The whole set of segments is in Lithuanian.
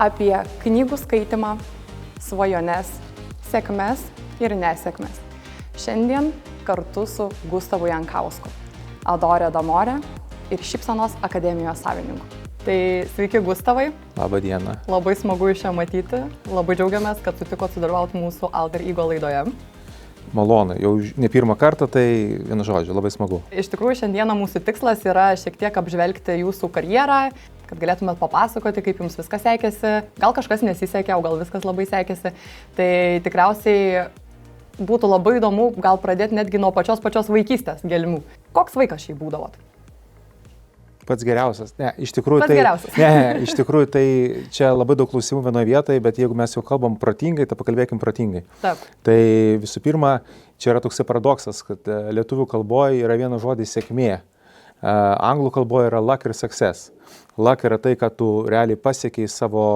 apie knygų skaitimą, svajones, sėkmes ir nesėkmes. Šiandien kartu su Gustavu Jankausku, Adore Damore ir Šypsenos akademijos savininku. Tai sveiki, Gustavai. Labą dieną. Labai smagu iš čia matyti. Labai džiaugiamės, kad sutikot sudalyvauti mūsų Alter Ego laidoje. Malonu, jau ne pirmą kartą, tai vienu žodžiu, labai smagu. Iš tikrųjų, šiandieną mūsų tikslas yra šiek tiek apžvelgti jūsų karjerą, kad galėtumėt papasakoti, kaip jums viskas sekėsi. Gal kažkas nesisekė, o gal viskas labai sekėsi. Tai tikriausiai būtų labai įdomu gal pradėti netgi nuo pačios vaikystės gelmių. Koks vaikas šiai būdavot? Pats geriausias. Ne, iš tikrųjų, iš tikrųjų tai čia labai daug klausimų vienoje vietoje, bet jeigu mes jau kalbam protingai, tai pakalbėkim protingai. Taip. Tai visų pirma, čia yra toks paradoksas, kad lietuvių kalboje yra vienas žodis sėkmė. Anglų kalboje yra luck ir success. Luck yra tai, kad tu realiai pasiekiai savo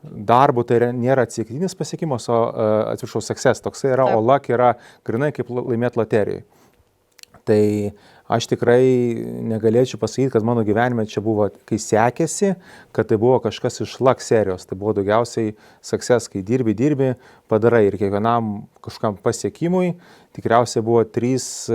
darbu, tai nėra atsitiktinis pasiekimas, o atsiprašau, success toksai yra, Taip. O luck yra grinai kaip laimėti loterijai. Tai aš tikrai negalėčiau pasakyti, kad mano gyvenime čia buvo, kai sekėsi, kad tai buvo kažkas iš luck serijos. Tai buvo daugiausiai success, kai dirbi, padarai ir kiekvienam kažkam pasiekimui tikriausiai buvo 3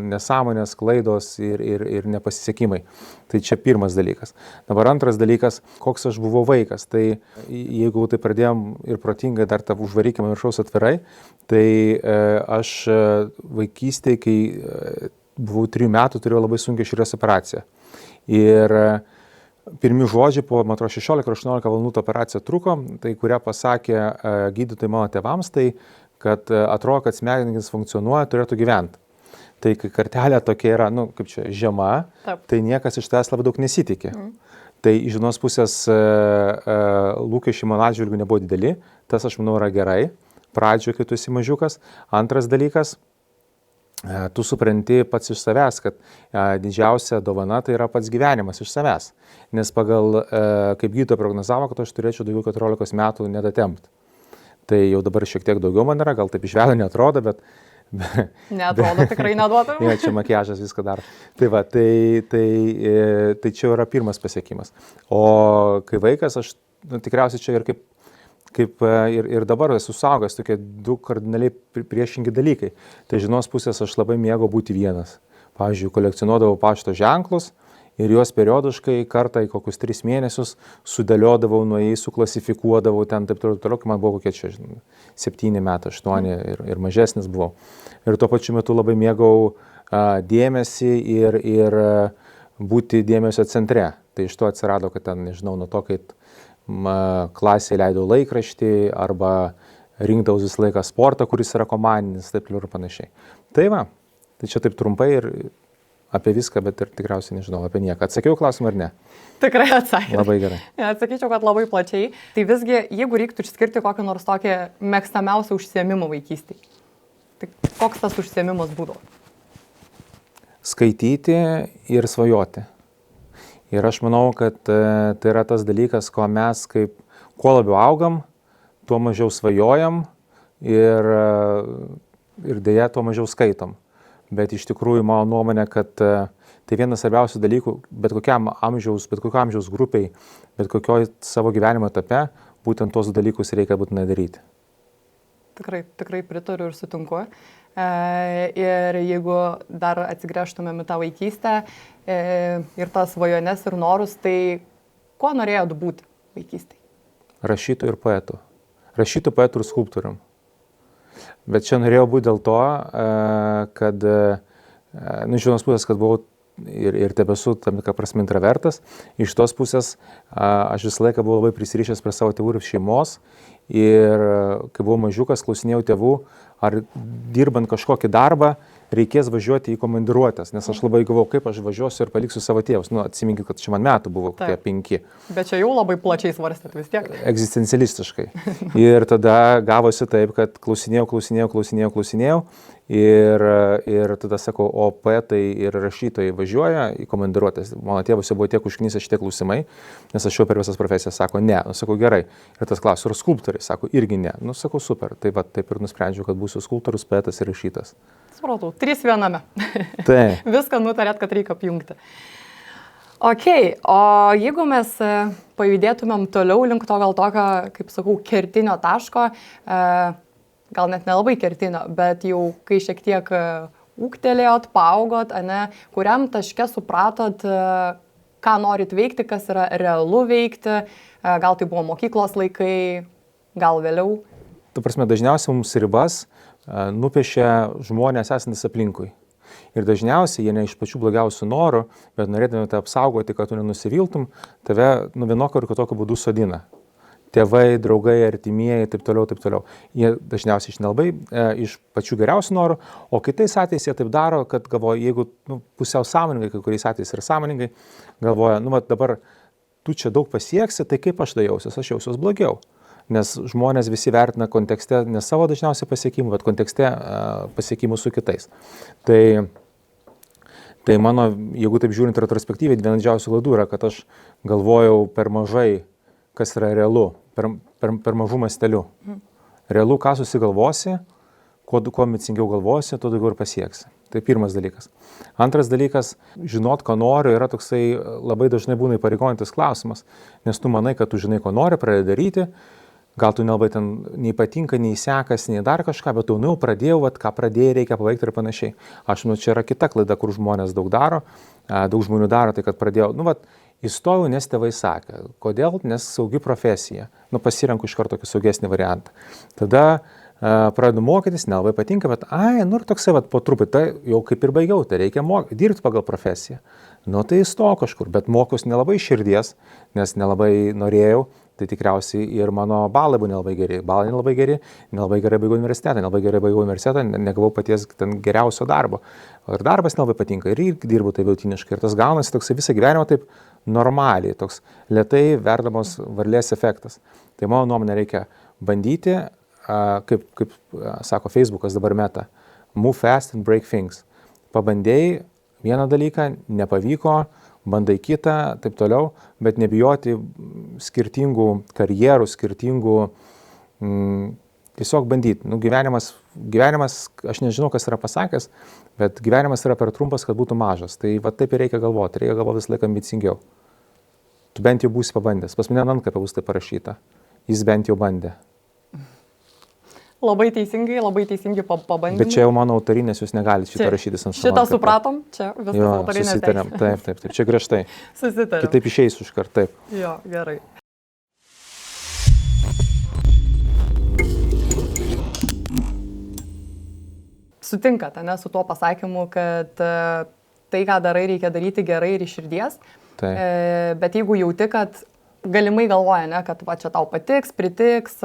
nesąmonės, klaidos ir nepasisekimai. Tai čia pirmas dalykas. Dabar antras dalykas, koks aš buvau vaikas. Tai jeigu tai pradėjom ir protingai dar tą užvarykime viršaus atvirai, tai aš vaikystėje, kai buvau 3 metų, turėjau labai sunkią širdies operaciją. Ir pirmi žodžiai po, man atrodo, 16-18 valandų operacija truko, tai kurią pasakė gydytojai mano tėvams, tai kad atrodo, kad smegenys funkcionuoja, turėtų gyventi. Tai kai kartelė tokia yra, kaip čia, žema, Taip. Tai niekas iš tavęs labai daug nesitikė. Tai iš vienos pusės lūkesčiai mano atžvilgiu nebuvo dideli, tas aš manau yra gerai, pradžioje, kai tu esi mažiukas. Antras dalykas, tu supranti pats iš savęs, kad didžiausia dovana tai yra pats gyvenimas iš savęs. Nes pagal, kaip gydytoja prognozavo, kad aš turėčiau daugiau 14 metų nedatempt. Tai jau dabar šiek tiek daugiau man yra, gal taip iš veido neatrodo, bet... Neatrodo, tikrai neduotų. Ja, čia makiažas viską daro. Tai va, tai čia yra pirmas pasiekimas. O kai vaikas, aš tikriausiai čia ir kaip ir dabar esu suaugęs, tokie 2 kardinaliai priešingi dalykai. Tai žinos pusės aš labai mėgau būti vienas. Pavyzdžiui, kolekcionuodavau pašto ženklus ir juos periodiškai kartą į kokius 3 mėnesius sudėliodavau, nuo jais suklasifikuodavau ten taip toliau, kai man buvo kokie čia 7 metai, 8 ir mažesnis buvau. Ir tuo pačiu metu labai mėgau dėmesį ir būti dėmesio centre. Tai iš to atsirado, kad ten, nežinau, nuo to, kai klasėje leidau laikraštį arba rinkdavau visą laiką sportą, kuris yra komandinis, taip ir panašiai. Tai va, tai čia taip trumpai ir apie viską, bet ir tikriausiai nežinau apie nieką. Atsakiau klausimą ar ne? Tikrai atsakė. Labai gerai. Atsakyčiau, kad labai plačiai. Tai visgi, jeigu reiktų išskirti kokį nors tokį mėgstamiausią užsiėmimą vaikystėje, tai koks tas užsiėmimas būdavo? Skaityti ir svajoti. Ir aš manau, kad tai yra tas dalykas, kuo mes kuo labiau augam, tuo mažiau svajojam ir dėja tuo mažiau skaitom. Bet iš tikrųjų mano nuomonė, kad tai vienas svarbiausių dalykų, bet kokiam amžiaus grupiai, bet kokioj savo gyvenimo etape, būtent tos dalykus reikia būtinai daryti. Tikrai pritariu ir sutinku. Ir jeigu dar atsigręžtumėm į tą vaikystę ir tas svajones ir norus, tai ko norėjot būti vaikystėje? Rašytojų ir poetų. Rašytojų, poetų ir skulptorium. Bet čia norėjau būti dėl to, kad, iš vienos pusės, kad buvau ir tebesu tam tikrą prasme intravertas, iš tos pusės aš visą laiką buvau labai prisirišęs prie savo tėvų ir šeimos. Ir kai buvau mažiukas, klausinėjau tėvų, ar dirbant kažkokį darbą reikės važiuoti į komandiruotės, nes aš labai galvojau, kaip aš važiuosiu ir paliksiu savo tėvus. Atsiminkit, kad čia man metų buvo kokie 5. Bet čia jau labai plačiai svarstėt vis tiek. Egzistencialistiškai. Ir tada gavosi taip, kad klausinėjau. Ir tada sakau, o poetai ir rašytojai važiuoja į komandiruotės. Mano tėvus jau buvo tiek užknisę šitie klausimai, nes aš jau per visas profesijas sako, ne. Sakau, gerai. Ir tas klausiu, ir skulptoriai sako, irgi ne. Sakau, super. Tai va, taip ir nusprendžiau, kad būsiu skulptorius, poetas ir rašytas. Supratau, 3 viename. Taip. Viską nutarėt, kad reikia apjungti. Ok, o jeigu mes pajudėtumėm toliau link to gal tokio, kaip sakau, kertinio taško, gal net nelabai kertinio, bet jau kai šiek tiek ūgtelėjot, paaugot, ane, kuriam taške supratot, ką norit veikti, kas yra realu veikti, gal tai buvo mokyklos laikai, gal vėliau? Ta prasme, dažniausiai mums ribas nupiešia žmonės esantis aplinkui. Ir dažniausiai jie ne iš pačių blogiausių norų, bet norėdami tai apsaugoti, kad tu nenusiviltum, tave vienokio ir kitokio būdų sodina. Tėvai, draugai, artimieji, taip toliau, taip toliau. Jie dažniausiai iš nelabai, iš pačių geriausių norų, o kitais atvejais jie taip daro, kad galvoja, jeigu pusiau sąmoningai, kai kuriais atvejais ir sąmoningai, galvoja, dabar tu čia daug pasieksi, tai kaip aš jausiuos, aš jausiuos blogiau. Nes žmonės visi vertina kontekste ne savo dažniausiai pasiekimų, bet kontekste pasiekimų su kitais. Tai mano, jeigu taip žiūrint retrospektyviai, viena didžiausių klaidų yra, kad aš galvojau per mažai, kas yra realu, per mažų mastelių. Realu, ką susigalvosi, kuo ambicingiau galvosi, tuo daugiau ir pasieksi. Tai pirmas dalykas. Antras dalykas, žinot, ko noriu, yra toksai labai dažnai būna įpareigojantis klausimas, nes tu manai, kad tu žinai, ko nori, pradedi daryti. Gal tu nelabai ten nei patinka, nei sekas, nei dar kažką, bet tu jau pradėjau, ką pradėjai, reikia paveikti ir panašiai. Aš manau, čia yra kita klaida, kur žmonės daug daro, daug žmonių daro, tai kad pradėjau, įstojau, nes tėvai sakė. Kodėl? Nes saugi profesija. Pasirenku iš karto tokį saugesnį variantą. Tada pradedu mokytis, nelabai patinka, bet ir toksai po truputį, jau kaip ir baigiau, tai reikia dirbti pagal profesiją. Tai įstojau kažkur, bet mokiausi nelabai širdies, nes nelabai norėjau. Tai tikriausiai ir mano balai buvo nelabai geri. Balai nelabai gerai baigiau universitetą, negavau paties ten geriausio darbo. Ir darbas nelabai patinka, ir dirbu taip vidutiniškai. Ir tas gaunasi toks visą gyvenimą taip normaliai, toks lėtai verdamos varlės efektas. Tai mano nuomonė reikia bandyti, kaip sako Facebookas dabar Meta, move fast and break things. Pabandėjai vieną dalyką, nepavyko, bandai kitą, taip toliau, bet nebijoti skirtingų karjerų, skirtingų, tiesiog bandyti. Gyvenimas, aš nežinau, kas yra pasakęs, bet gyvenimas yra per trumpas, kad būtų mažas. Tai taip ir reikia galvoti visą laiką ambicingiau. Tu bent jau būsi pabandęs. Pas mane Antkapė bus tai parašyta. Jis bent jau bandė. Labai teisingi pabandymai. Bet čia jau mano autorinės, jūs negalite šitą rašytis ant savo. Šitą supratom, čia viskas autorinės. Susitarėm, taip, čia griežtai. Susitarėm. Kitaip išeisiu iškart, taip. Jo, gerai. Sutinkat, ne, su tuo pasakymu, kad tai, ką darai, reikia daryti gerai ir iš širdies. Taip. Bet jeigu jauti, kad galimai galvoja, ne, kad va čia tau patiks, pritiks,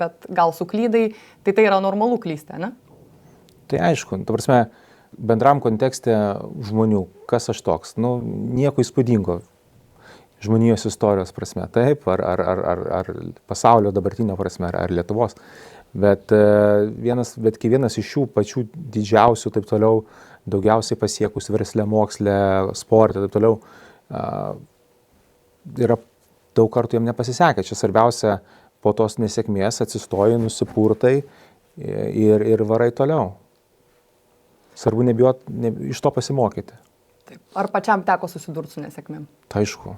bet gal suklydai, tai yra normalu klysti, ne? Tai aišku, ta prasme, bendram kontekste žmonių, kas aš toks, nieko įspūdingo žmonijos istorijos prasme, taip, ar pasaulio dabartinio prasme, ar Lietuvos, bet kiekvienas iš šių pačių didžiausių, taip toliau, daugiausiai pasiekus versle, moksle, sporte, taip toliau, yra daug kartų jam nepasisekė. Čia svarbiausia po tos nesėkmės atsistoji, nusipurtai ir varai toliau. Svarbu nebijot iš to pasimokyti. Taip. Ar pačiam teko susidurti su nesėkmėm? Tai aišku.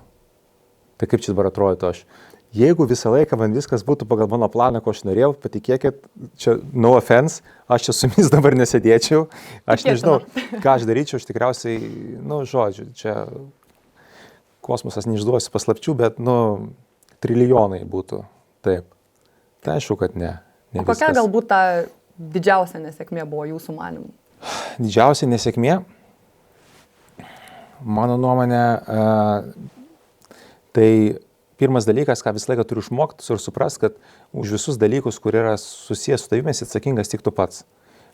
Tai kaip čia dabar atrodytų aš? Jeigu visą laiką man viskas būtų pagal mano planą, ko aš norėjau, patikėkit, čia no offense, aš čia su jumis dabar nesėdėčiau. Aš nežinau, ką aš daryčiau, aš tikriausiai, žodžiu, čia kosmosas neišduosiu paslapčių, bet, trilijonai būtų. Taip. Tai aišku, kad ne. O kokia galbūt ta didžiausia nesėkmė buvo jūsų manymu? Didžiausia nesėkmė, mano nuomonė, tai pirmas dalykas, ką visą laiką turiu išmokti ir suprast, kad už visus dalykus, kurie yra susijęs su tavimi, esi atsakingas tik tu pats.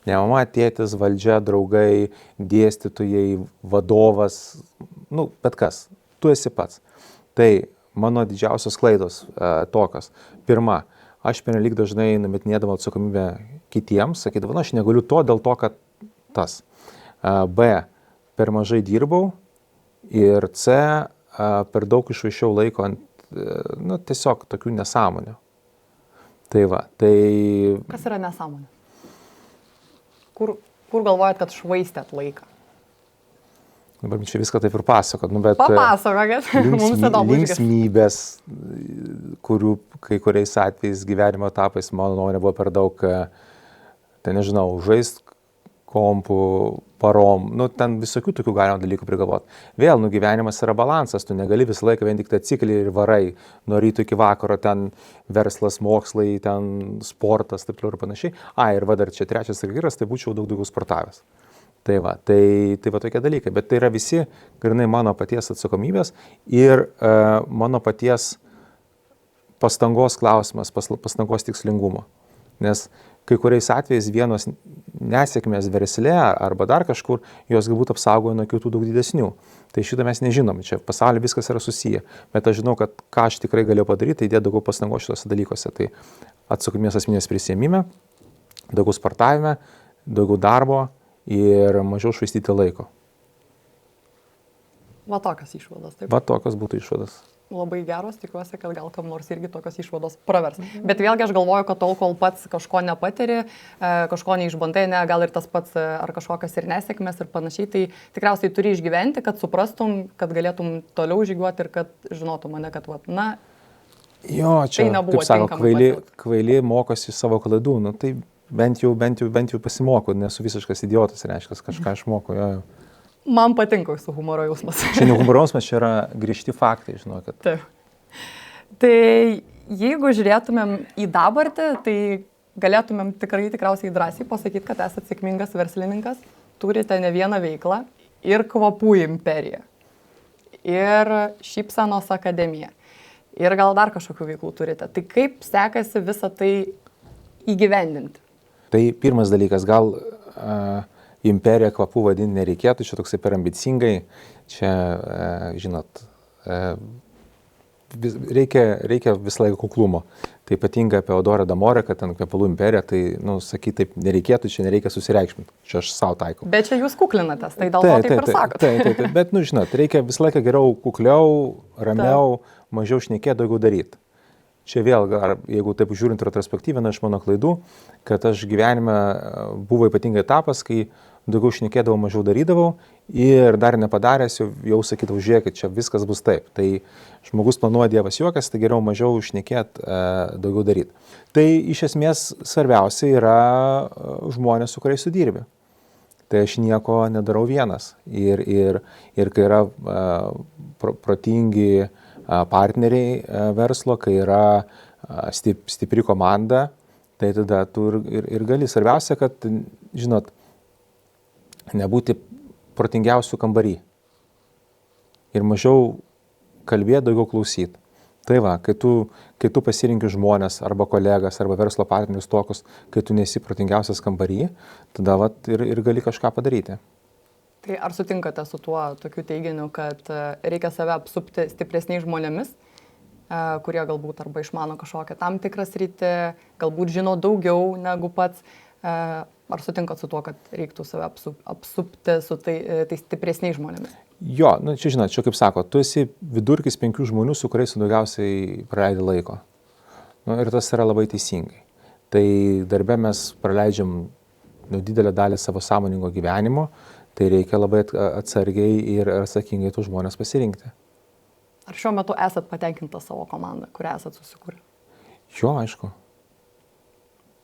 Ne mama, tėtis, valdžia, draugai, dėstytojai, vadovas, bet kas. Tu esi pats. Tai mano didžiausios klaidos tokios. Pirma, aš pernelyg dažnai numetinėdavau atsakomybę kitiems, sakydavau, aš negaliu to dėl to, kad tas. B, per mažai dirbau ir C, per daug išvaišiau laiko ant, tiesiog tokių nesąmonių. Tai va, tai... Kas yra nesąmonė? Kur galvojat, kad švaistėt laiką? Dabar čia viską taip ir pasakot, bet Papasakokit, mums įdomu. Linksmybės, kurių kai kuriais atvejais gyvenimo etapais, mano nuomonė, buvo per daug, tai nežinau, žaist kompų, parom, ten visokių tokių galima dalykų prigalvoti. Vėl, gyvenimas yra balansas, tu negali visą laiką vien tik tai atsikeli ir varai, nuo ryto iki vakaro, ten verslas, mokslai, ten sportas, taip toliau ir panašiai. Ir dar čia trečias vyras, tai būčiau daug daugiau sportavęs. Tai va tokie dalykai, bet tai yra visi grynai mano paties atsakomybės ir mano paties pastangos klausimas, pastangos tikslingumo. Nes kai kuriais atvejais vienos nesėkmės versle arba dar kažkur, jos galbūt apsaugoja nuo kitų daug didesnių. Tai šitą mes nežinom, čia pasaulyje viskas yra susiję, bet aš žinau, kad ką aš tikrai galėjau padaryti, tai įdėti daugiau pastangos šitose dalykuose. Tai atsakomybės asmenės prisiėmime, daugiau sportavime, daugiau darbo ir mažiau švaistyti laiko. Va tokios išvados, taip? Va tokios būtų išvados. Labai geros, tikiuosi, kad gal kam nors irgi tokios išvados pravers. Bet vėlgi aš galvoju, kad tol, kol pats kažko nepatiri, kažko neišbandai, gal ir tas pats, ar kažkokios ir nesėkmės ir panašiai, tai tikriausiai turi išgyventi, kad suprastum, kad galėtum toliau žygiuoti ir kad žinotum mane, kad Jo, čia, tai nebuvo kaip sako, kvaili mokosi savo klaidų, tai bent jau pasimoko, nesu visiškas idiotas, reiškia, kažką išmoko. Jo. Man patinka jūsų humoro jausmas. Čia ne humoro jausmas, čia yra grįžti faktai, žinokit. Taip. Tai jeigu žiūrėtumėm į dabartį, tai galėtumėm tikriausiai drąsiai pasakyti, kad esate sėkmingas verslininkas, turite ne vieną veiklą ir kvapų imperiją, ir šypsenos akademiją, ir gal dar kažkokių veiklų turite. Tai kaip sekasi visą tai įgyvendinti? Tai pirmas dalykas, gal imperiją kvapų vadinti nereikėtų, čia toksai per ambicingai, čia, žinot, reikia visą laiką kuklumo. Tai ypatinga apie Odorą Damorę, kad ten kvepalų imperija, tai, sakyti, taip nereikėtų, čia nereikia susireikšminti, čia aš savo taikau. Bet čia jūs kuklinatės, tai dėl to taip ir sakot. Taip, bet, žinot, reikia visą laiką geriau kukliau, ramiau, mažiau šnekėti, daugiau daryti. Čia vėl, jeigu taip žiūrint retrospektyvę, iš mano klaidų, kad aš gyvenime buvo ypatingai etapas, kai daugiau šnekėdavau, mažiau darydavau ir dar nepadaręs jau sakydavau, žiūrėkit, čia viskas bus taip. Tai žmogus planuoja, Dievas juokas, tai geriau mažiau šnekėti, daugiau daryti. Tai iš esmės svarbiausia yra žmonės, su kuriais sudirbi. Tai aš nieko nedarau vienas. Ir kai yra protingi partneriai verslo, kai yra stipri komanda, tai tada tu ir gali. Svarbiausia, kad, žinot, nebūti protingiausių kambarį. Ir mažiau kalbėti, daugiau klausyti. Tai va, kai tu pasirinki žmonės arba kolegas arba verslo partnerius tokius, kai tu nesi protingiausias kambarį, tada va, ir gali kažką padaryti. Tai ar sutinkate su tuo tokiu teiginiu, kad reikia save apsupti stipresniais žmonėmis, kurie galbūt arba išmano kažkokią tam tikrą sritį, galbūt žino daugiau negu pats? Ar sutinkat su tuo, kad reiktų save apsupti su tais stipresniais žmonėmis? Jo, čia žinot, čia kaip sako, tu esi vidurkis 5 žmonių, su kuriais tu daugiausiai praleidi laiko. Ir tas yra labai teisingai. Tai darbe mes praleidžiam didelę dalį savo sąmoningo gyvenimo, tai reikia labai atsargiai ir atsakingai tų žmonės pasirinkti. Ar šiuo metu esat patenkintas savo komandą, kurią esat susikūrę? Jo, aišku.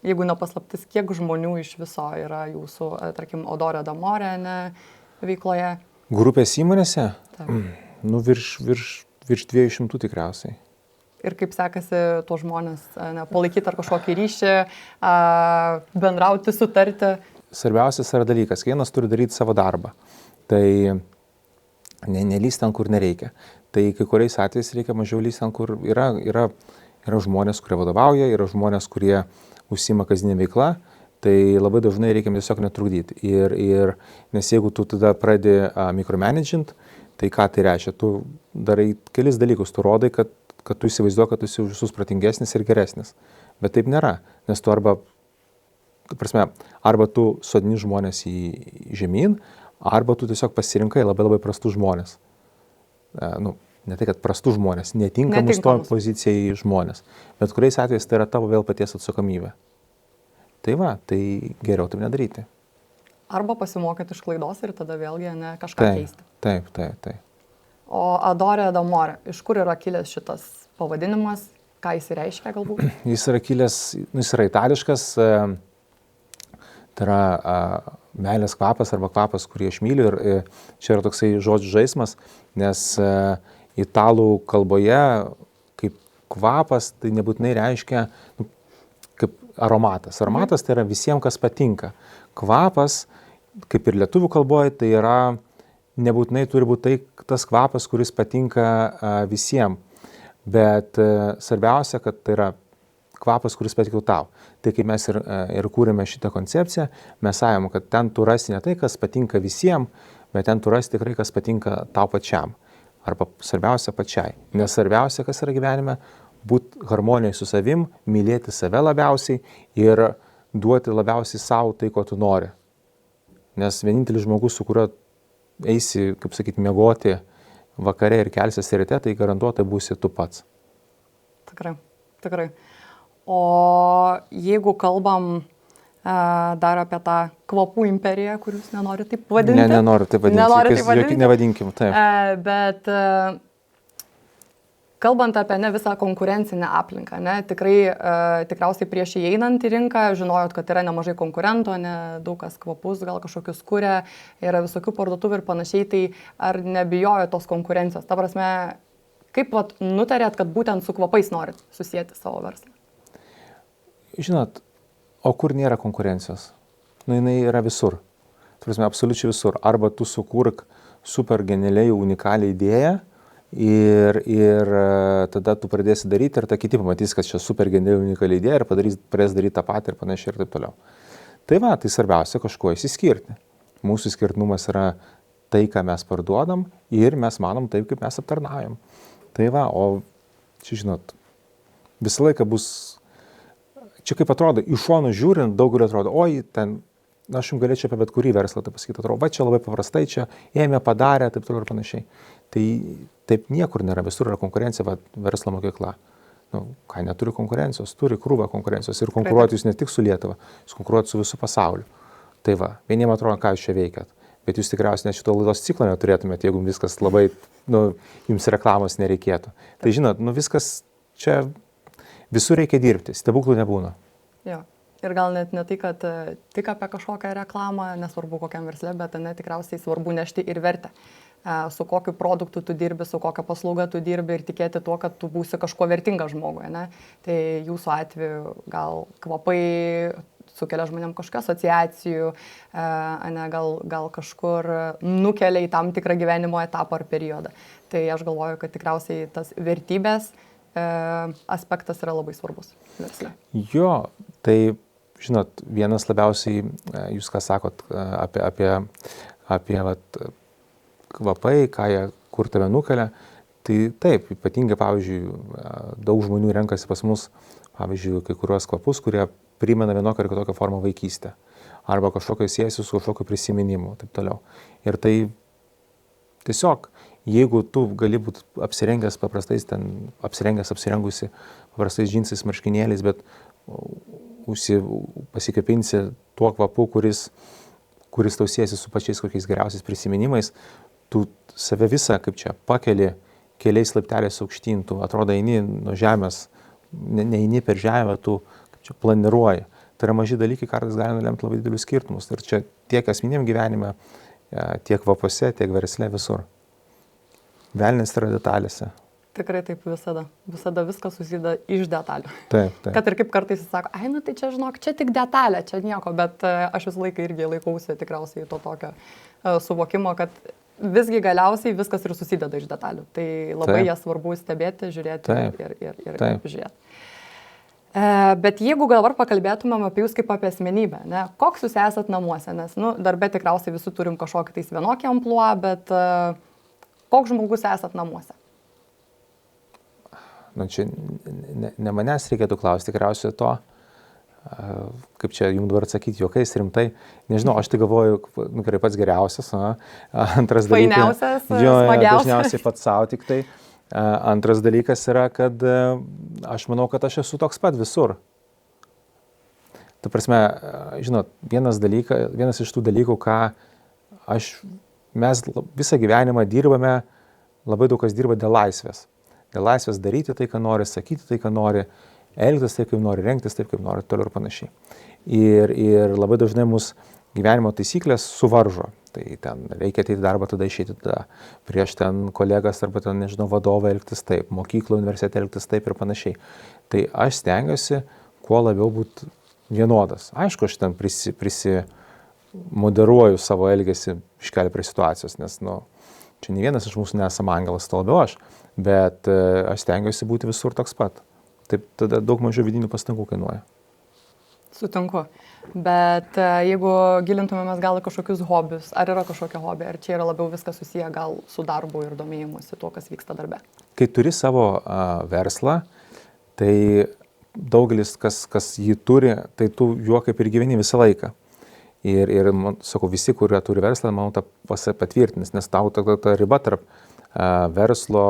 Jeigu nepaslaptis, kiek žmonių iš viso yra jūsų, tarkim, Odorė Damorė veikloje? Grupės įmonėse? Virš 200 tikriausiai. Ir kaip sekasi tuos žmonės palaikyti ar kažkokį ryšį, bendrauti, sutarti? Svarbiausias yra dalykas, kiekvienas turi daryti savo darbą. Tai nelysti ten, kur nereikia. Tai kai kuriais atvejais reikia mažiau lysti ten, kur yra žmonės, kurie vadovauja, yra žmonės, kurie užsiima kasdienė veikla. Tai labai dažnai reikia tiesiog netrukdyti. Nes jeigu tu tada pradedi micromanagint, tai ką tai reiškia? Tu darai kelis dalykus, tu rodai, kad tu įsivaizduoji, kad tu esi visus protingesnis ir geresnis. Bet taip nėra, nes tu arba tu sodini žmonės į žemyn, arba tu tiesiog pasirinkai labai prastus žmonės. Ne tai, kad prastus žmonės, netinkamus to pozicijai žmonės. Bet kuriais atvejais tai yra tavo vėl paties atsakomybė. Tai va, tai geriau taip nedaryti. Arba pasimokyti iš klaidos ir tada vėlgi kažką keisti. Taip. O Adore d'Amore, iš kur yra kilęs šitas pavadinimas, ką jis reiškia galbūt? Jis yra kilęs, jis yra itališkas, tai yra meilės kvapas arba kvapas, kurį aš myliu, ir čia yra toksai žodžių žaismas, nes italų kalboje kaip kvapas tai nebūtinai reiškia kaip aromatas. Aromatas tai yra visiems, kas patinka. Kvapas, kaip ir lietuvių kalboje, tai yra nebūtinai turi būti tas kvapas, kuris patinka visiems, bet svarbiausia, kad tai yra kvapas, kuris patiktų tau. Tai kai mes ir kūrėme šitą koncepciją, mes sakėm, kad ten tu rasi ne tai, kas patinka visiems, bet ten tu rasi tikrai, kas patinka tau pačiam. Arba svarbiausia pačiai. Nes svarbiausia, kas yra gyvenime, būti harmonijai su savim, mylėti save labiausiai ir duoti labiausiai savo tai, ko tu nori. Nes vienintelis žmogus, su kuriuo eisi, kaip sakyti, miegoti vakare ir kelsies ryte, tai garantuotai būsi tu pats. Tikrai. O jeigu kalbam dar apie tą kvapų imperiją, kur jūs nenorite taip vadinti. Nenoriu taip vadinti. Nevadinkim, taip. Bet kalbant apie visą konkurencinę aplinką, tikriausiai prieš įeinant į rinką žinojot, kad yra nemažai konkurentų, daug kas kvapus, gal kažkokius kuria, yra visokių parduotuvių ir panašiai, tai ar nebijojo tos konkurencijos? Ta prasme, kaip nutarėt, kad būtent su kvapais norit susijęti savo verslą? Žinot, o kur nėra konkurencijos? Jinai yra visur. Ta prasme, absoliučiai visur. Arba tu sukurk super genialiai unikalią idėją ir tada tu pradėsi daryti ir ta kiti pamatys, kad čia super genialiai unikali idėja ir pradės daryti tą patį ir panašiai ir taip toliau. Tai tai svarbiausia kažkuo įsiskirti. Mūsų skirtumas yra tai, ką mes parduodam ir mes manom taip, kaip mes aptarnaujam. Tai o čia žinot, visą laiką bus. Čia kaip atrodo, iš šono žiūrint, daugeliu atrodo, oi, ten, aš jums galėčiau apie bet kurį verslą tai pasakyti, atrodo, va čia labai paprastai, čia ėmė, padarė, taip toliau ir panašiai. Tai taip niekur nėra, visur yra konkurencija, verslo mokykla. Ką neturi konkurencijos, turi krūvą konkurencijos ir konkuruoti jūs ne tik su Lietuva, jūs konkuruoti su visų pasauliu. Tai vieniem atrodo, ką jūs čia veikiat, bet jūs tikriausiai net šito laidos ciklo neturėtumėte, jeigu viskas labai, jums reklamos nereikėtų. Tai žinot, viskas čia... Visur reikia dirbti, stebuklų nebūna. Jo. Ir gal net ne tai, kad tik apie kažkokią reklamą, nesvarbu kokiam versle, bet tikriausiai svarbu nešti ir vertę. Su kokiu produktu tu dirbi, su kokia paslauga tu dirbi ir tikėti tuo, kad tu būsi kažkuo vertingas žmogui. Tai jūsų atveju gal kvapai sukelia žmonėm kažkokių asociacijų, gal kažkur nukelia į tam tikrą gyvenimo etapą ar periodą. Tai aš galvoju, kad tikriausiai tas vertybės aspektas yra labai svarbus versle. Jo, tai, žinot, vienas labiausiai, jūs ką sakot apie kvapai, kur tave nukelia, tai taip, ypatingai, pavyzdžiui, daug žmonių renkasi pas mus, pavyzdžiui, kai kuriuos kvapus, kurie primena vienokią ar kitokią formą vaikystę, arba kažkokio siejasi su kažkokiu prisiminimu, taip toliau. Ir tai tiesiog, jeigu tu gali būti apsirengusi paprastais džinsais, marškinėliais, bet pasikvėpinsi tuo kvapu, kuris tau siejasi su pačiais kokiais geriausiais prisiminimais, tu save visą, kaip čia, pakeli keliais laipteliais aukštyn, tu atrodo eini nuo žemės, neini per žemę, tu kaip čia planiruoji. Tai yra maži dalykai, kartais gali nulemti labai didelius skirtumus. Ir čia tiek asmeniniam gyvenime, tiek kvapuose, tiek versle, visur. Velnias yra detalėse. Tikrai taip visada. Visada viskas susideda iš detalių. Taip. Kad ir kaip kartais jis sako, tai čia žinok, čia tik detalė, čia nieko, bet aš visą laiką irgi laikausi tikriausiai to tokio suvokimo, kad visgi galiausiai viskas ir susideda iš detalių. Tai labai jas svarbu stebėti, žiūrėti ir žiūrėti. Bet jeigu dabar pakalbėtumėm apie jūs kaip apie asmenybę, koks jūs esat namuose, nes darbe tikriausiai visi turim kažkokį tais vienokį amplua, bet koks žmogus esat namuose? Čia ne manęs reikėtų klausti, tikriausiai to, kaip čia jums dabar atsakyti juokais, rimtai. Nežinau, aš tai galvoju, gerai, pats geriausias, antras dalykas. Fainiausias, smagiausias. Dažniausiai pats savo tik tai. Antras dalykas yra, kad aš manau, kad aš esu toks pat visur. Ta prasme, žinot, vienas iš tų dalykų, ką aš mes visą gyvenimą dirbame, labai daug kas dirba dėl laisvės. Dėl laisvės daryti tai, ką nori, sakyti tai, ką nori, elgtis taip, kaip nori, rengtis taip, kaip nori, toliau ir panašiai. Ir labai dažnai mūsų gyvenimo taisyklės suvaržo. Tai ten reikia ateiti į darbą, tada išeiti tada. Prieš ten kolegas arba ten, nežinau, vadovą elgtis taip, mokyklą, universitetą elgtis taip ir panašiai. Tai aš stengiuosi kuo labiau būti vienodas. Aišku, aš ten moderuoju savo elgesį iškeliu prie situacijos, nes, čia ne vienas iš mūsų nesam angelas, to labiau aš, bet aš stengiuosi būti visur toks pat. Taip tada daug mažiau vidinių pastangų kainuoja. Sutinku. Bet jeigu gilintumėmės gal į kažkokius hobius, ar yra kažkokie hobiai, ar čia yra labiau viskas susiję gal su darbu ir domėjimuose tuo, kas vyksta darbe? Kai turi savo verslą, tai daugelis, kas jį turi, tai tu juo kaip ir gyveni visą laiką. Ir sakau, visi, kurie turi verslą, manau, tą patvirtins, nes tau ta riba tarp verslo,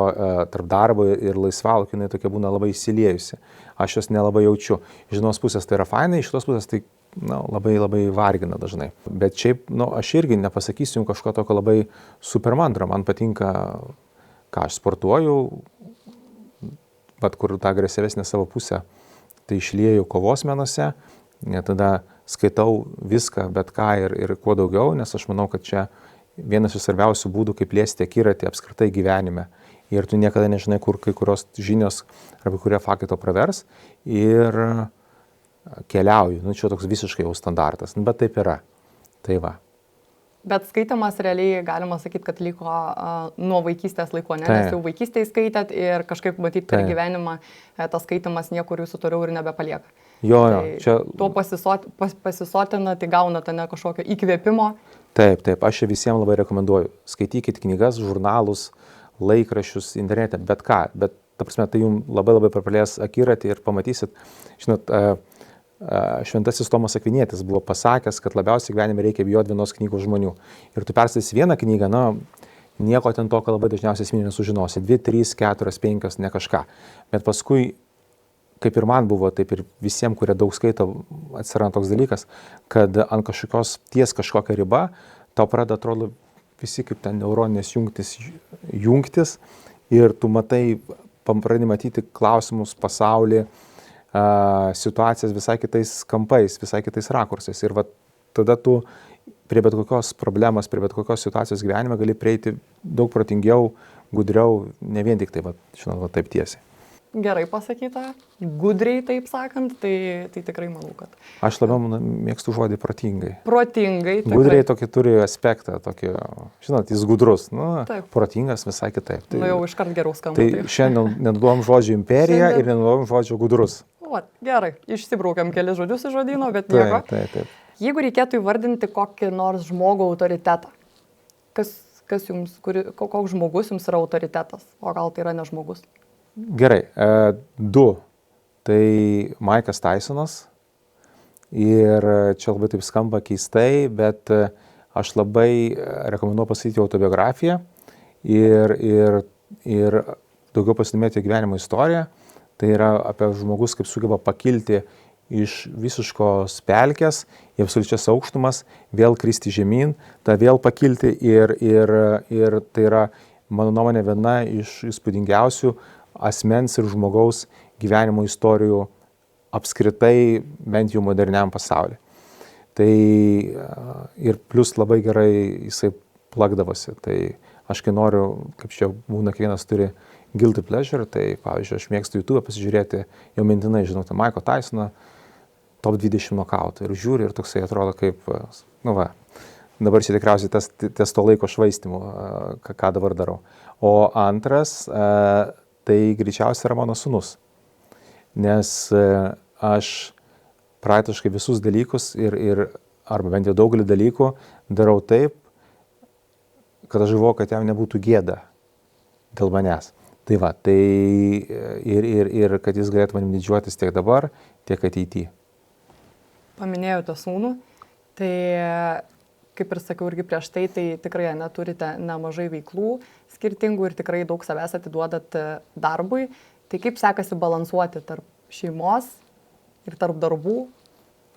tarp darbo ir laisvalaikio, jinai tokia būna labai įsiliejusi. Aš jos nelabai jaučiu. Iš vienos pusės tai yra fainai, iš kitos pusės tai labai labai vargina dažnai. Bet šiaip, aš irgi nepasakysiu jums kažko tokio labai super mandro. Man patinka, ką aš sportuoju, bet kur tą agresyvesnę savo pusę, tai išlieju kovos menuose, tada skaitau viską, bet ką ir kuo daugiau, nes aš manau, kad čia vienas iš svarbiausių būdų, kaip plėsti akiratį apskritai gyvenime. Ir tu niekada nežinai, kur kai kurios žinios arba kurie faktai to pravers ir keliauju. Čia toks visiškai jau standartas, bet taip yra. Tai va. Bet skaitimas realiai galima sakyti, kad liko nuo vaikystės laiko, ne? Nes jau vaikystėje skaitėt ir kažkaip matyti per gyvenimą tas skaitimas niekur jūsų toliau ir nebepalieka. Jo, čia... Tuo pasisotina, tai gaunate ne kažkokio įkvėpimo. Taip, aš visiems labai rekomenduoju. Skaitykit knygas, žurnalus, laikraščius, internete, bet ką. Bet, ta prasme, tai jums labai labai praplės akiratį ir pamatysit. Žinot, Šventasis Tomas Akvinietis buvo pasakęs, kad labiausiai gyvenime reikia bijoti vienos knygos žmonių. Ir tu perskaitysi vieną knygą, nieko ten tokio labai dažniausiai esminio nesužinosi. 2, 3, 4, 5, ne kažką. Bet paskui, kaip ir man buvo, taip ir visiems, kurie daug skaito, atsiranda toks dalykas, kad ant kažkokios ties kažkokia riba, tau pradeda atrodo visi kaip ten neuroninės jungtis ir tu matai, pradedi matyti klausimus, pasaulį, situacijas visai kitais kampais, visai kitais rakursais. Ir tada tu prie bet kokios problemos, prie bet kokios situacijos gyvenime gali prieiti daug protingiau, gudriau, ne vien tik taip tiesiai. Gerai pasakyta, gudriai taip sakant, tai tikrai manau, kad... Aš labiau mėgstu žodį protingai. Protingai. Tikrai. Gudriai tokį turi aspektą, tokį, jis gudrus, protingas visai kitaip. Tai, jau iškart geriau skamba. Tai šiandien nenaudojam žodžio imperija ir nenaudojam žodžio gudrus. Gerai, išsibraukiam kelias žodžius iš žodyno, bet nieko. Taip. Jeigu reikėtų įvardinti kokį nors žmogų autoritetą, koks žmogus jums yra autoritetas, o gal tai yra ne žmogus? Gerai, 2. Tai Maikas Tysonas ir čia labai taip skamba keistai, bet aš labai rekomenduoju paskaityti autobiografiją ir daugiau pasidomėti gyvenimo istoriją. Tai yra apie žmogus, kaip sugeba pakilti iš visiškos pelkės į absoliučias aukštumas, vėl kristi žemyn, tą vėl pakilti ir tai yra, mano nuomonė, viena iš įspūdingiausių asmens ir žmogaus gyvenimo istorijų apskritai, bent jau moderniam pasauliu. Tai ir plus labai gerai jisai plakdavosi. Tai aš kai noriu, kaip čia būna, kiekvienas turi guilty pleasure, tai pavyzdžiui, aš mėgstu YouTube pasižiūrėti, jau mintinai žinau, tai Maiko Tysono top 20 nokautų ir žiūri ir toksai atrodo kaip, dabar čia tikriausiai ties to laiko švaistimu, ką dabar darau. O antras, tai greičiausiai yra mano sūnus, nes aš praktiškai visus dalykus arba bent jau daugelį dalykų darau taip, kad aš galvoju, kad jam nebūtų gėda dėl manęs. Tai ir kad jis galėtų manim didžiuotis tiek dabar, tiek ateityje. Paminėjote sūnų, tai kaip ir sakiau irgi prieš tai tikrai turite nemažai veiklų skirtingų ir tikrai daug savęs atiduodat darbui. Tai kaip sekasi balansuoti tarp šeimos ir tarp darbų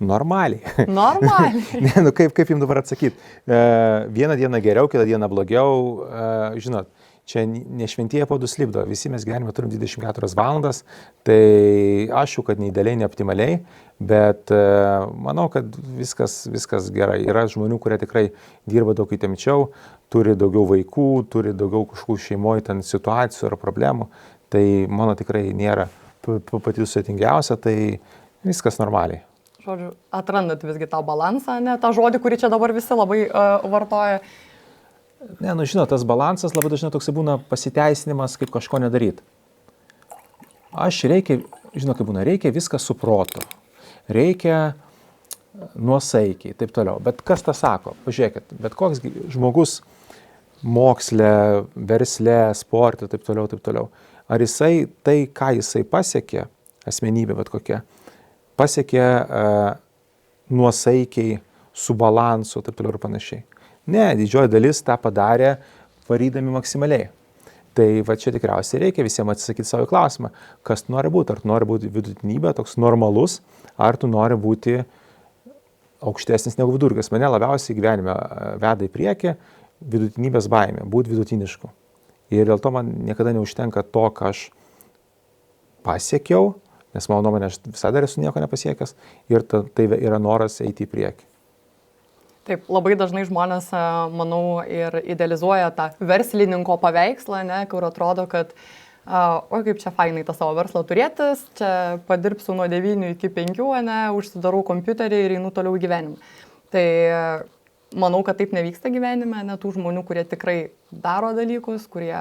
Normaliai. Normaliai. Ne, nu kaip jums dabar atsakyti? Vieną dieną geriau, kitą dieną blogiau, žinot, čia nešventieji podus lipdo, visi mes gyvenime turim 24 valandas, tai aišku, kad neįdėliai, neoptimaliai, bet manau, kad viskas gerai. Yra žmonių, kurie tikrai dirba daug įtempčiau, turi daugiau vaikų, turi daugiau kažkokių šeimoje ten situacijų ar problemų, tai mano tikrai nėra pati sudėtingiausia, tai viskas normaliai. Žodžiu, atrandat visgi tą balansą, ne tą žodį, kurį čia dabar visi labai vartoja. Ne, nu žinot, tas balansas labai dažnai toks būna pasiteisinimas, kaip kažko nedaryti. Kaip būna, reikia viską su protu, reikia nuosaikiai, taip toliau. Bet kas tą sako? Pažiūrėkit, bet koks žmogus moksle, versle, sporte, taip toliau. Ar jisai tai, ką jisai pasiekė, asmenybė bet kokia, pasiekė nuosaikiai, su balansu, taip toliau ir panašiai. Ne, didžioji dalis tą padarė varydami maksimaliai. Tai va čia tikriausiai reikia visiems atsisakyti savo klausimą, kas tu nori būti. Ar tu nori būti vidutinybė, toks normalus, ar tu nori būti aukštesnis negu vidurkis. Mane labiausiai gyvenime veda į priekį vidutinybės baimė, būti vidutinišku. Ir dėl to man niekada neužtenka to, ką aš pasiekiau, nes mano nuomonė, aš visada esu nieko nepasiekęs ir tai yra noras eiti į priekį. Taip, labai dažnai žmonės, manau, ir idealizuoja tą verslininko paveikslą, ne, kur atrodo, kad oi kaip čia fainai tą savo verslą turėtis, čia padirbsiu nuo 9 iki 5, ne, užsidarau kompiuterį ir einu toliau į gyvenimą. Tai manau, kad taip nevyksta gyvenime, ne, tų žmonių, kurie tikrai daro dalykus, kurie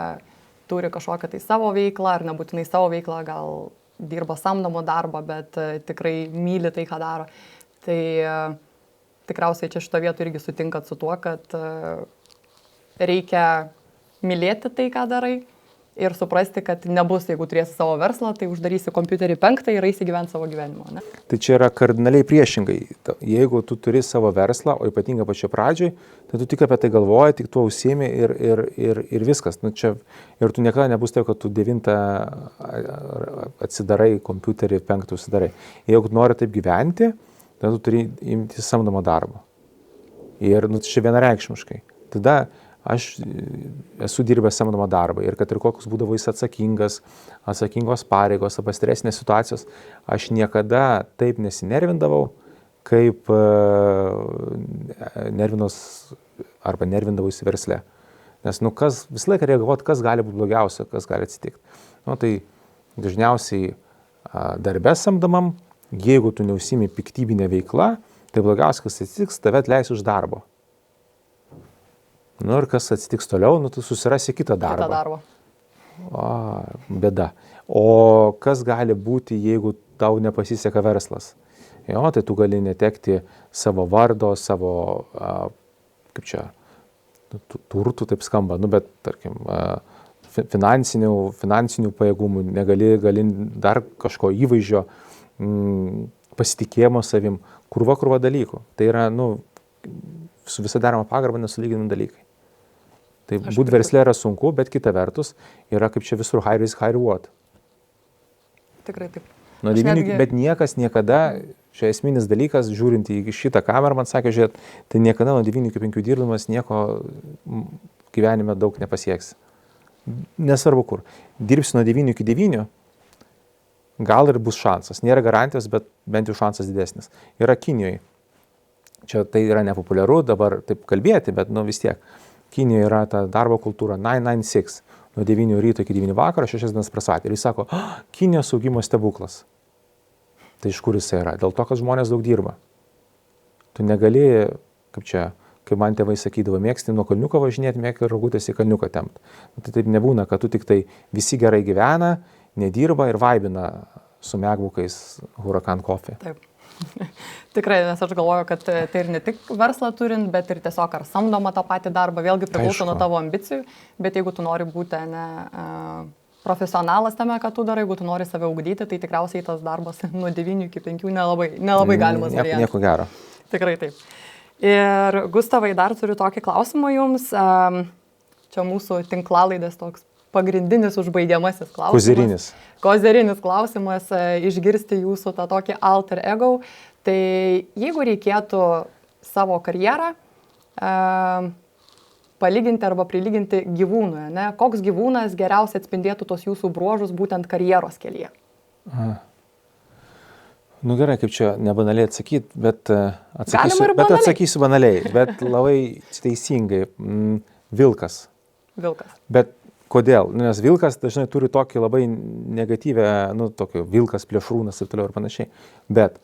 turi kažkokią tai savo veiklą, ar nebūtinai savo veiklą, gal dirba samdomą darbą, bet tikrai myli tai, ką daro. Tai tikriausiai čia šito vietu irgi sutinkat su tuo, kad reikia mylėti tai, ką darai ir suprasti, kad nebus, jeigu turėsi savo verslą, tai uždarysi kompiuterį 5 ir eisi gyventi savo gyvenimo. Ne? Tai čia yra kardinaliai priešingai. Jeigu tu turi savo verslą, o ypatingai pačio pradžioj, tai tu tik apie tai galvoji, tik tuo užsiimi ir viskas. Nu, čia, ir tu niekada nebus taip, kad tu 9 atsidarai kompiuterį, 5 užsidarai. Jeigu tu nori taip gyventi, tai tu turi imti samdomą darbą. Ir nu, čia vienareikšmiškai. Tada aš esu dirbęs samdomą darbą ir kad ir koks būdavo jis atsakingos pareigos, arba stresinės situacijos, aš niekada taip nesinervindavau, kaip nervindavausi versle. Nes nu, visą laiką reikia galvoti, kas gali būti blogiausia, kas gali atsitikti. Nu, tai dažniausiai darbe samdomam, jeigu tu neužsiimi piktybinę veiklą, tai blogiausia, kas atsitiks, tave atleis iš darbo. Nu ir kas atsitiks toliau, nu tu susirasi kitą darbą. Bėda. O kas gali būti, jeigu tau nepasiseka verslas? Jo, tai tu gali netekti savo vardo, savo, kaip čia, turtų, taip skamba, nu bet, tarkim, finansinių pajėgumų, gali dar kažko įvaizdžio, pasitikėjimo savim, krūva dalykų. Tai yra, nu, su visa daroma pagarba nesulyginami dalykai. Tai būti versle yra sunku, bet kita vertus yra kaip čia visur high risk, high reward. Tikrai taip. Bet niekas niekada, čia esminis dalykas, žiūrint į šitą kamerą, man sakė, žiūrėt, tai niekada nuo 9 iki 5 dirbdamas nieko gyvenime daug nepasieks. Nesvarbu kur. Dirbsi nuo 9 iki 9, gal ir bus šansas. Nėra garantijos, bet bent jau šansas didesnis. Yra Kinijoje. Čia tai yra nepopuliaru dabar taip kalbėti, bet nu vis tiek. Kinijoje yra ta darbo kultūra 996, nuo 9 ryto iki 9 vakaro, 6 dienas per savaitę. Ir jis sako, Kinijos augimo stebuklas. Tai iš kur jisai yra? Dėl to, kad žmonės daug dirba. Tu negali, kaip man tėvai sakydavo, mėgsti nuo kalniuko važinėti, mėgti rogutės į kalniuką tempt. Tai taip nebūna, kad tu tik tai visi gerai gyvena, nedirba ir vaibina su MacBookais Huracan Coffee. Taip. Tikrai, nes aš galvoju, kad tai ir ne tik verslą turint, bet ir tiesiog ar samdoma tą patį darbą, vėlgi priklauso nuo tavo ambicijų, bet jeigu tu nori būti profesionalas tame, ką tu darai, jeigu tu nori save ugdyti, tai tikriausiai tas darbas nuo 9 iki 5 nelabai galimas variantas. Nieko gero. Tikrai taip. Ir Gustavai, dar turiu tokį klausimą jums. Čia mūsų tinklalaidės toks pagrindinis užbaigiamasis klausimas. Kozerinis klausimas, išgirsti jūsų tą tokį alter ego. Tai jeigu reikėtų savo karjerą palyginti arba prilyginti gyvūnui, ne, koks gyvūnas geriausiai atspindėtų tos jūsų bruožus būtent karjeros kelyje? Nu gerai, kaip čia nebanaliai atsakyti, bet atsakysiu banaliai, bet labai teisingai. Vilkas. Vilkas. Bet kodėl? Nes vilkas dažnai turi tokį labai negatyvę, tokį vilkas, plėšrūnas ir toliau ir panašiai. Bet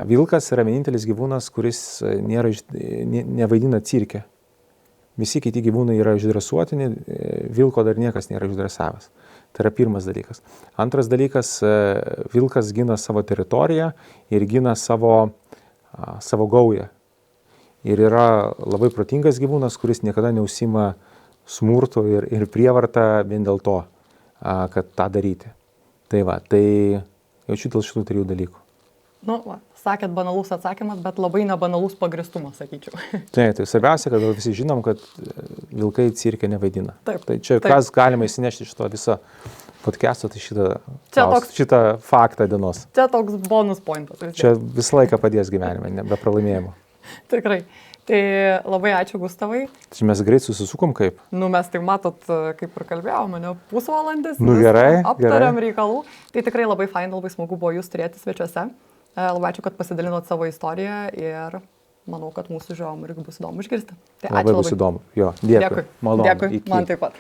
vilkas yra vienintelis gyvūnas, kuris nevaidina cirke. Visi kiti gyvūnai yra išdresuotini, vilko dar niekas nėra išdresavęs. Tai yra pirmas dalykas. Antras dalykas, vilkas gina savo teritoriją ir gina savo gaują. Ir yra labai protingas gyvūnas, kuris niekada neusima smurto ir prievartą vien dėl to, kad tą daryti. Tai jaučiu dėl šitų trijų dalykų. Sakėt banalus atsakymas, bet labai nebanalus pagristumas, sakyčiau. Tai svarbiausia, kad visi žinom, kad vilkai cirke nevaidina. Taip, tai čia kas galima įsinešti iš to viso podcast'o, tai šitą faktą dienos. Čia toks bonus pointas. Čia visą laiką padės gyvenime, be pralaimėjimo. Tikrai. Tai labai ačiū, Gustavai. Tai mes greit susisukom kaip? Mes tai matot, kaip ir kalbėjome, pusvalandis. Gerai. Aptariam reikalų. Tai tikrai labai fain, labai smagu buvo jūs turėti svečiuose. Labai ačiū, kad pasidalinot savo istoriją ir manau, kad mūsų žiūrovam irgi bus įdomu išgirsti. Tai labai bus įdomu. Jo, dėkui. Dėkui. Man taip pat.